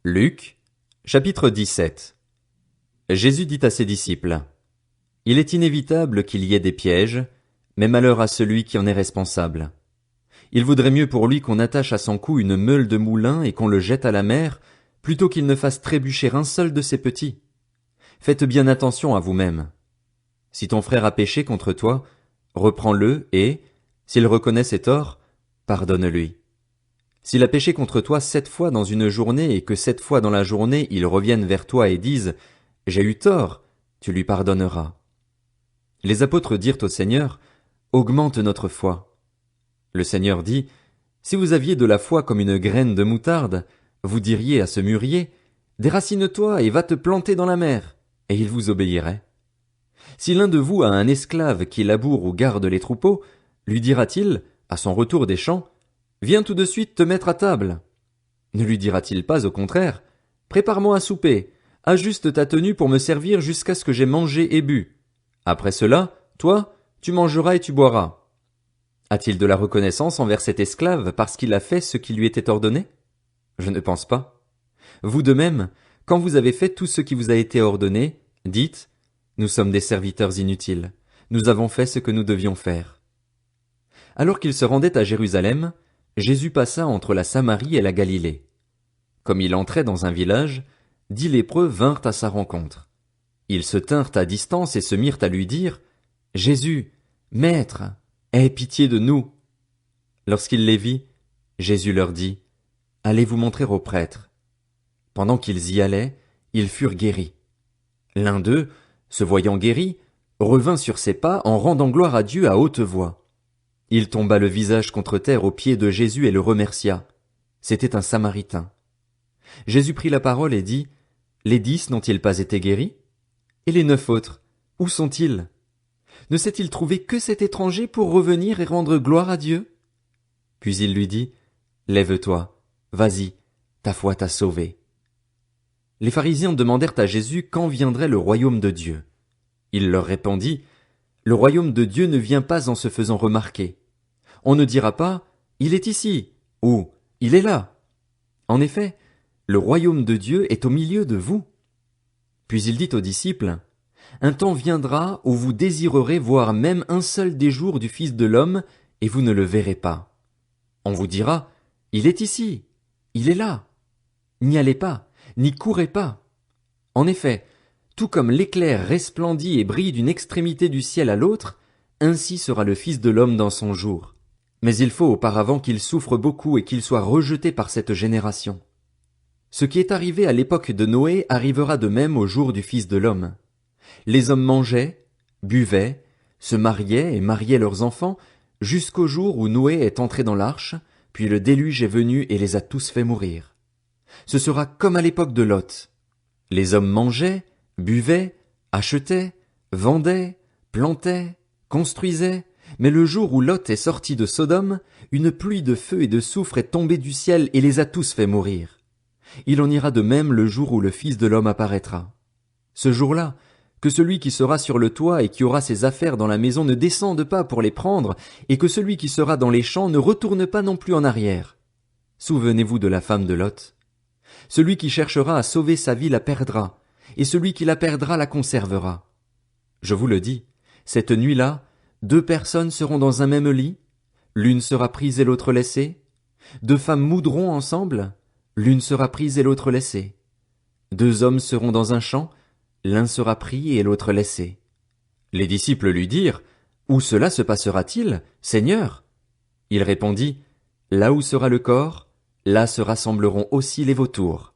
Luc, chapitre 17. Jésus dit à ses disciples: Il est inévitable qu'il y ait des pièges, mais malheur à celui qui en est responsable. Il vaudrait mieux pour lui qu'on attache à son cou une meule de moulin et qu'on le jette à la mer, plutôt qu'il ne fasse trébucher un seul de ses petits. Faites bien attention à vous-même. Si ton frère a péché contre toi, reprends-le et, s'il reconnaît ses torts, pardonne-lui. S'il a péché contre toi 7 fois dans une journée et que 7 fois dans la journée il revienne vers toi et dise: J'ai eu tort, tu lui pardonneras. Les apôtres dirent au Seigneur: Augmente notre foi. Le Seigneur dit: Si vous aviez de la foi comme une graine de moutarde, vous diriez à ce mûrier: Déracine-toi et va te planter dans la mer, et il vous obéirait. Si l'un de vous a un esclave qui laboure ou garde les troupeaux, lui dira-t-il, à son retour des champs: Viens tout de suite te mettre à table? Ne lui dira-t-il pas au contraire: Prépare-moi à souper, ajuste ta tenue pour me servir jusqu'à ce que j'aie mangé et bu. Après cela, toi, tu mangeras et tu boiras. A-t-il de la reconnaissance envers cet esclave parce qu'il a fait ce qui lui était ordonné? Je ne pense pas. Vous de même, quand vous avez fait tout ce qui vous a été ordonné, dites: Nous sommes des serviteurs inutiles, nous avons fait ce que nous devions faire. Alors qu'il se rendait à Jérusalem, Jésus passa entre la Samarie et la Galilée. Comme il entrait dans un village, 10 lépreux vinrent à sa rencontre. Ils se tinrent à distance et se mirent à lui dire: Jésus, Maître, aie pitié de nous. Lorsqu'il les vit, Jésus leur dit: Allez vous montrer aux prêtres. Pendant qu'ils y allaient, ils furent guéris. L'un d'eux, se voyant guéri, revint sur ses pas en rendant gloire à Dieu à haute voix. Il tomba le visage contre terre aux pieds de Jésus et le remercia. C'était un Samaritain. Jésus prit la parole et dit: Les 10 n'ont-ils pas été guéris? Et les 9 autres, où sont-ils? Ne s'est-il trouvé que cet étranger pour revenir et rendre gloire à Dieu? Puis il lui dit: Lève-toi, vas-y, ta foi t'a sauvé. Les pharisiens demandèrent à Jésus quand viendrait le royaume de Dieu. Il leur répondit: Le royaume de Dieu ne vient pas en se faisant remarquer. On ne dira pas: Il est ici, ou Il est là. En effet, le royaume de Dieu est au milieu de vous. Puis il dit aux disciples: Un temps viendra où vous désirerez voir même un seul des jours du Fils de l'homme, et vous ne le verrez pas. On vous dira: Il est ici, il est là. N'y allez pas, n'y courez pas. En effet, tout comme l'éclair resplendit et brille d'une extrémité du ciel à l'autre, ainsi sera le Fils de l'homme dans son jour. Mais il faut auparavant qu'il souffre beaucoup et qu'il soit rejeté par cette génération. Ce qui est arrivé à l'époque de Noé arrivera de même au jour du Fils de l'homme. Les hommes mangeaient, buvaient, se mariaient et mariaient leurs enfants, jusqu'au jour où Noé est entré dans l'arche, puis le déluge est venu et les a tous fait mourir. Ce sera comme à l'époque de Lot. Les hommes mangeaient, buvaient, achetaient, vendaient, plantaient, construisaient, mais le jour où Lot est sorti de Sodome, une pluie de feu et de soufre est tombée du ciel et les a tous fait mourir. Il en ira de même le jour où le Fils de l'homme apparaîtra. Ce jour-là, que celui qui sera sur le toit et qui aura ses affaires dans la maison ne descende pas pour les prendre, et que celui qui sera dans les champs ne retourne pas non plus en arrière. Souvenez-vous de la femme de Lot. Celui qui cherchera à sauver sa vie la perdra, et celui qui la perdra la conservera. Je vous le dis, cette nuit-là, 2 personnes seront dans un même lit, l'une sera prise et l'autre laissée. 2 femmes moudront ensemble, l'une sera prise et l'autre laissée. 2 hommes seront dans un champ, l'un sera pris et l'autre laissé. Les disciples lui dirent: Où cela se passera-t-il, Seigneur? Il répondit: Là où sera le corps, là se rassembleront aussi les vautours.